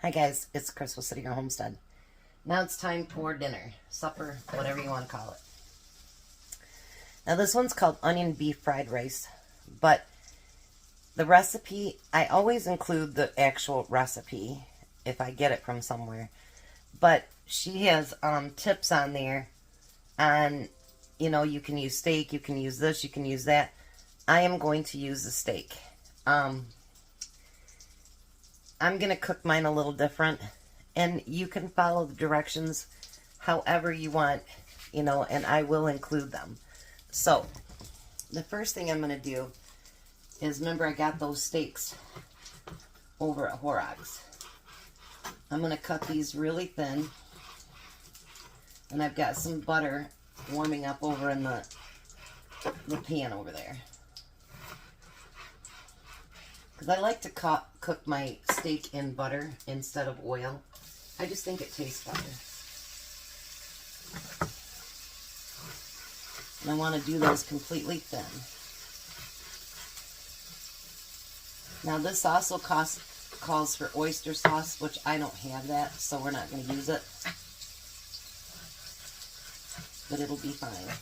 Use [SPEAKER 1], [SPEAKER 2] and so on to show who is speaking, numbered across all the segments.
[SPEAKER 1] Hi guys, it's Chris with Sautéing Homestead. Now it's time for dinner, supper, whatever you want to call it. Now this one's called onion beef fried rice, but the recipe, I always include the actual recipe if I get it from somewhere. But she has tips on there on, you can use steak, you can use this, you can use that. I am going to use the steak. I'm going to cook mine a little different, and you can follow the directions however you want, and I will include them. So, the first thing I'm going to do is, remember I got those steaks over at Horrocks. I'm going to cut these really thin, and I've got some butter warming up over in the pan over there. Because I like to cook my steak in butter instead of oil. I just think it tastes better. And I want to do those completely thin. Now this also calls for oyster sauce, which I don't have that, so we're not going to use it. But it'll be fine.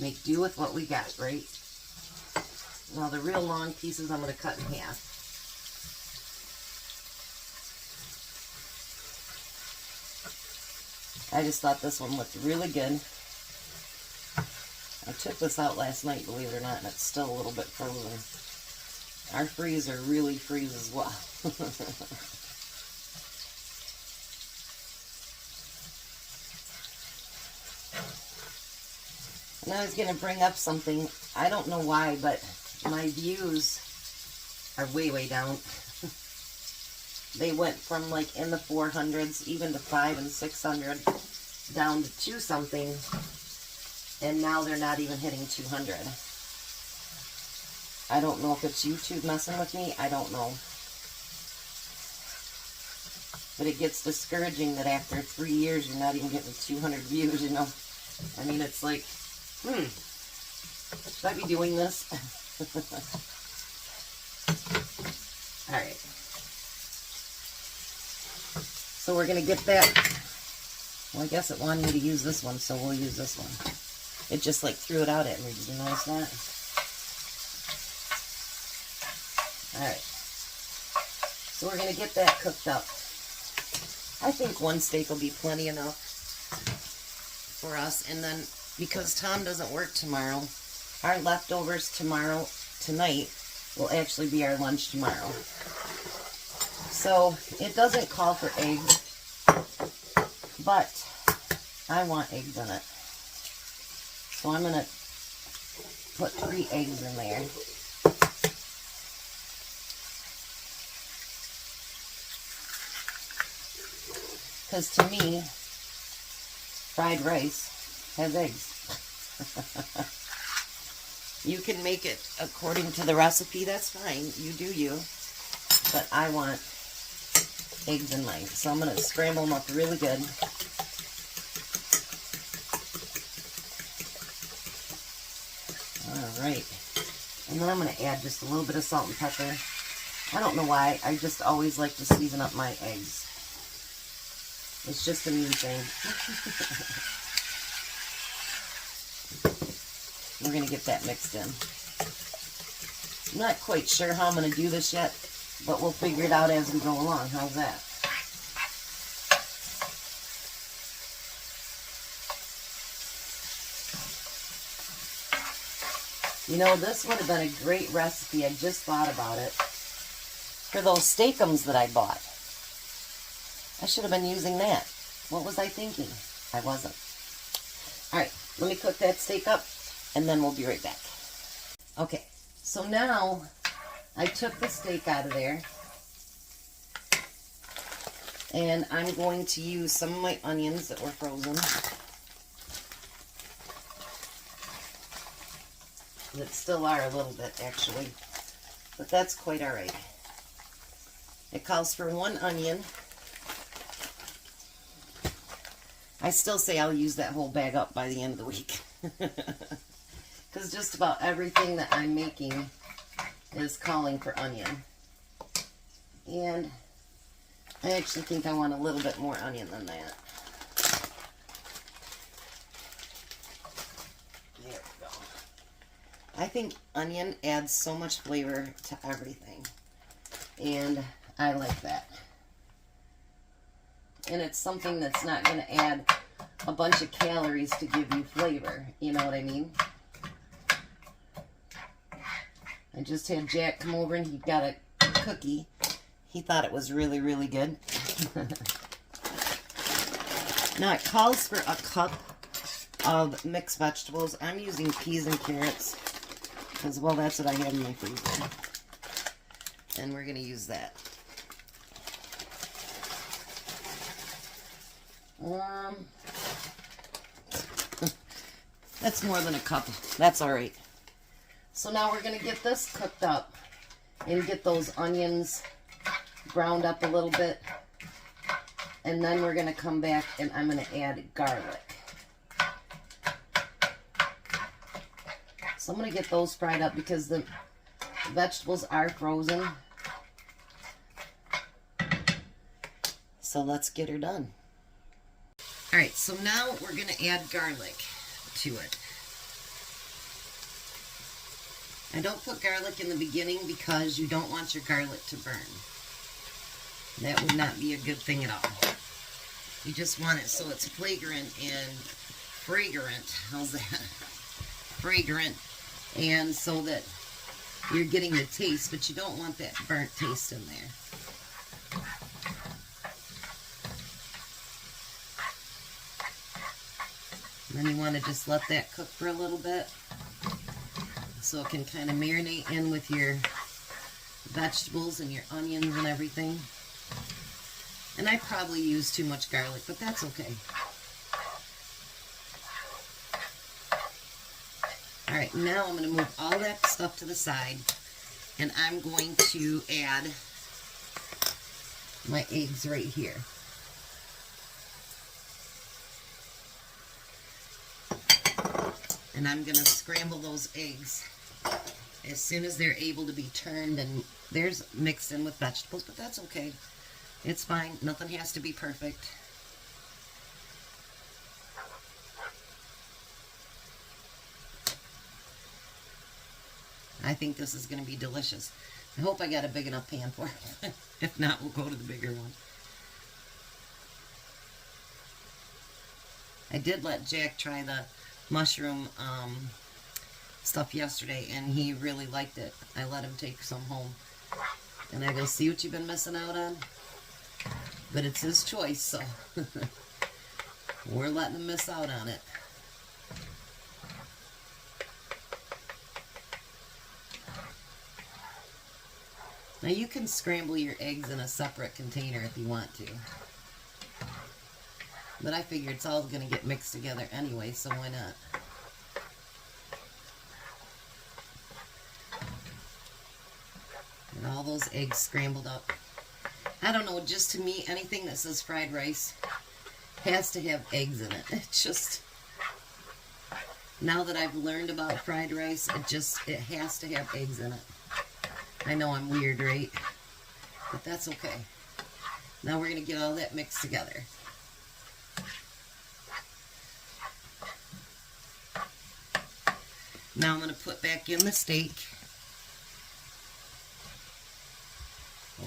[SPEAKER 1] Make do with what we got, right? Now the real long pieces I'm going to cut in half. I just thought this one looked really good. I took this out last night, believe it or not, and it's still a little bit frozen. Our freezer really freezes well. And I was going to bring up something, I don't know why, but my views are way, way down. They went from like in the 400s, even to 500 and 600, down to 2 something, and now they're not even hitting 200. I don't know if it's YouTube messing with me, I don't know. But it gets discouraging that after 3 years you're not even getting 200 views, I mean, it's like, should I be doing this? Alright. So we're going to get that. Well, I guess it wanted me to use this one, so we'll use this one. It just like threw it out at me. Did you notice that? Alright. So we're going to get that cooked up. I think one steak will be plenty enough for us. And then, because Tom doesn't work tomorrow, our leftovers tonight will actually be our lunch tomorrow. So it doesn't call for eggs, but I want eggs in it. So I'm going to put 3 eggs in there. Because to me, fried rice has eggs. You can make it according to the recipe, that's fine. You do you. But I want eggs in mine. So I'm going to scramble them up really good. Alright. And then I'm going to add just a little bit of salt and pepper. I don't know why. I just always like to season up my eggs. It's just a me thing. We're going to get that mixed in. I'm not quite sure how I'm going to do this yet, but we'll figure it out as we go along. How's that? This would have been a great recipe. I just thought about it. For those steakums that I bought. I should have been using that. What was I thinking? I wasn't. Alright, let me cook that steak up, and then we'll be right back. Okay, so now I took the steak out of there, and I'm going to use some of my onions that were frozen. That still are a little bit, actually, but that's quite alright. It calls for 1 onion. I still say I'll use that whole bag up by the end of the week. Because just about everything that I'm making is calling for onion. And I actually think I want a little bit more onion than that. There we go. I think onion adds so much flavor to everything. And I like that. And it's something that's not going to add a bunch of calories to give you flavor. You know what I mean? I just had Jack come over and he got a cookie. He thought it was really, really good. Now it calls for a cup of mixed vegetables. I'm using peas and carrots because, well, that's what I have in my freezer. And we're going to use that. That's more than a cup. That's all right. So now we're going to get this cooked up and get those onions browned up a little bit. And then we're going to come back and I'm going to add garlic. So I'm going to get those fried up because the vegetables are frozen. So let's get her done. Alright, so now we're going to add garlic to it. I don't put garlic in the beginning because you don't want your garlic to burn. That would not be a good thing at all. You just want it so it's fragrant and fragrant. How's that? Fragrant, and so that you're getting the taste, but you don't want that burnt taste in there. And then you want to just let that cook for a little bit so it can kind of marinate in with your vegetables and your onions and everything. And I probably use too much garlic, but that's okay. Alright, now I'm going to move all that stuff to the side, and I'm going to add my eggs right here. And I'm going to scramble those eggs as soon as they're able to be turned, and there's mixed in with vegetables, but that's okay. It's fine. Nothing has to be perfect. I think this is going to be delicious. I hope I got a big enough pan for it. If not, we'll go to the bigger one. I did let Jack try the mushroom stuff yesterday, and he really liked it. I let him take some home. And I go, see what you've been missing out on? But it's his choice, so we're letting him miss out on it. Now you can scramble your eggs in a separate container if you want to. But I figure it's all going to get mixed together anyway, so why not? And all those eggs scrambled up. I don't know, just to me, anything that says fried rice has to have eggs in it. It's just, now that I've learned about fried rice, it has to have eggs in it. I know I'm weird, right? But that's okay. Now we're going to get all that mixed together. Now I'm going to put back in the steak.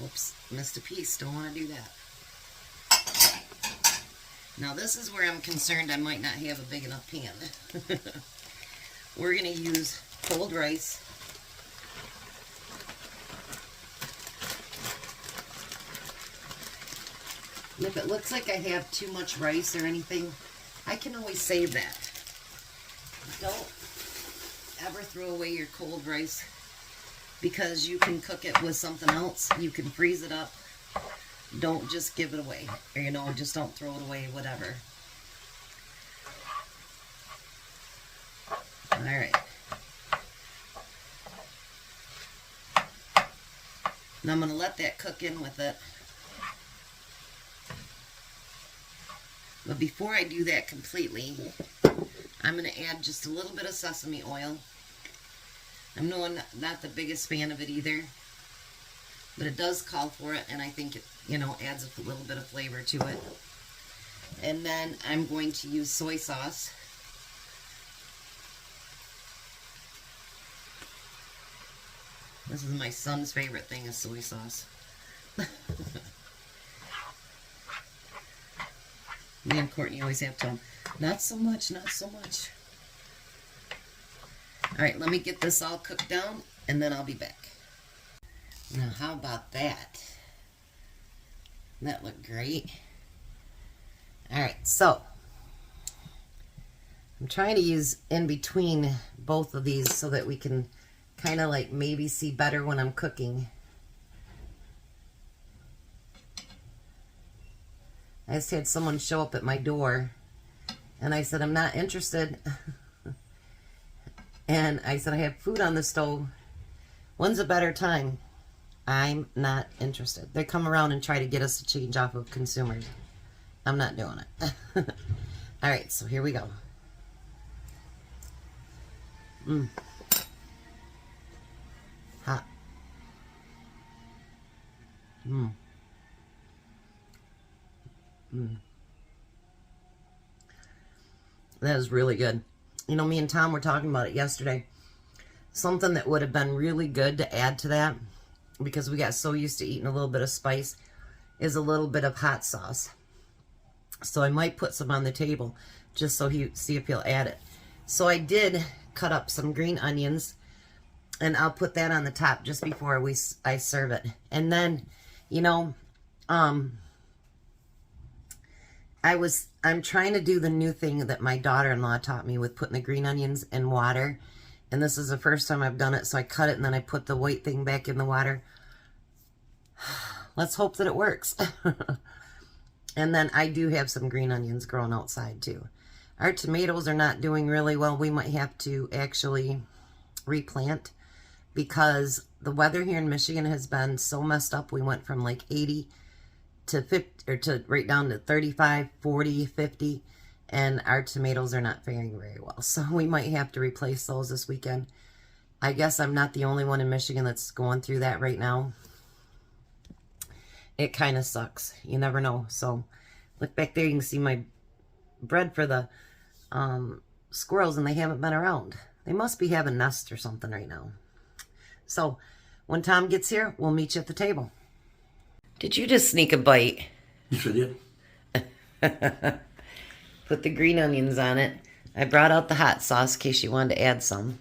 [SPEAKER 1] Oops, missed a piece. Don't want to do that. Now this is where I'm concerned I might not have a big enough pan. We're going to use cold rice. And if it looks like I have too much rice or anything, I can always save that. Don't ever throw away your cold rice, because you can cook it with something else. You can freeze it up. Don't just give it away. Or, you know, just don't throw it away, whatever. Alright. Now I'm going to let that cook in with it. But before I do that completely, I'm going to add just a little bit of sesame oil. I'm not the biggest fan of it either. But it does call for it, and I think it, you know, adds a little bit of flavor to it. And then I'm going to use soy sauce. This is my son's favorite thing, is soy sauce. Me and Courtney always have to tell him, not so much, not so much. Alright, let me get this all cooked down, and then I'll be back. Now, how about that? That looked great. Alright, so I'm trying to use in between both of these so that we can kind of like maybe see better when I'm cooking. I just had someone show up at my door, and I said, I'm not interested. And I said, I have food on the stove. When's a better time? I'm not interested. They come around and try to get us to change off of consumers. I'm not doing it. All right, so here we go. Hot. That is really good. You know, me and Tom were talking about it yesterday. Something that would have been really good to add to that, because we got so used to eating a little bit of spice, is a little bit of hot sauce. So I might put some on the table just so see if he'll add it. So I did cut up some green onions, and I'll put that on the top just before I serve it. And then, you know, I'm trying to do the new thing that my daughter-in-law taught me with putting the green onions in water. And this is the first time I've done it, so I cut it and then I put the white thing back in the water. Let's hope that it works. And then I do have some green onions growing outside too. Our tomatoes are not doing really well. We might have to actually replant, because the weather here in Michigan has been so messed up. We went from like 80 to 50, or to right down to 35, 40, 50, and our tomatoes are not faring very well. So we might have to replace those this weekend. I guess I'm not the only one in Michigan that's going through that right now. It kind of sucks. You never know. So look back there, you can see my bread for the squirrels, and they haven't been around. They must be having nests or something right now. So when Tom gets here, we'll meet you at the table. Did you just sneak a bite?
[SPEAKER 2] Yes, I did.
[SPEAKER 1] Put the green onions on it. I brought out the hot sauce in case you wanted to add some.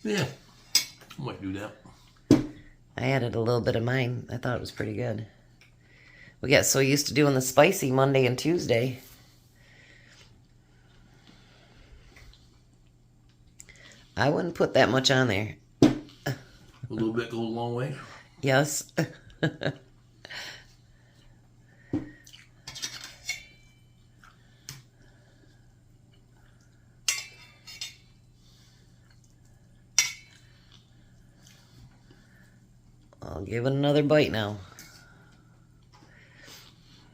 [SPEAKER 2] Yeah, I might do that.
[SPEAKER 1] I added a little bit of mine. I thought it was pretty good. We got so used to doing the spicy Monday and Tuesday. I wouldn't put that much on there.
[SPEAKER 2] A little bit goes a long way.
[SPEAKER 1] Yes. I'll give it another bite now.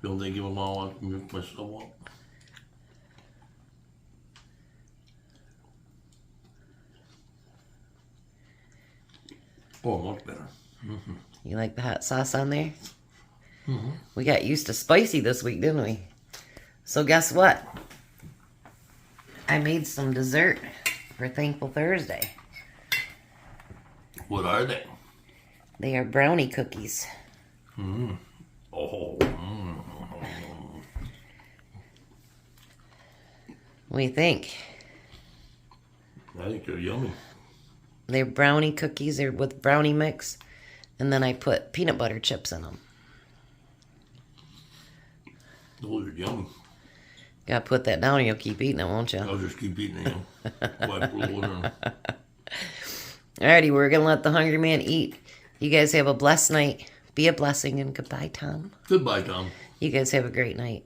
[SPEAKER 2] Don't they give them all up and mess them up? Oh, much better. Mm-hmm.
[SPEAKER 1] You like the hot sauce on there?
[SPEAKER 2] Mm-hmm.
[SPEAKER 1] We got used to spicy this week, didn't we? So guess what? I made some dessert for Thankful Thursday.
[SPEAKER 2] What are they?
[SPEAKER 1] They are brownie cookies.
[SPEAKER 2] Mm. Oh.
[SPEAKER 1] What do you think?
[SPEAKER 2] I think they're yummy.
[SPEAKER 1] They're brownie cookies. They're with brownie mix. And then I put peanut butter chips in them.
[SPEAKER 2] Those are yummy.
[SPEAKER 1] Gotta put that down or you'll keep eating it, won't you?
[SPEAKER 2] I'll just keep eating them.
[SPEAKER 1] Alrighty, we're gonna let the hungry man eat. You guys have a blessed night. Be a blessing, and goodbye, Tom.
[SPEAKER 2] Goodbye, Tom.
[SPEAKER 1] You guys have a great night.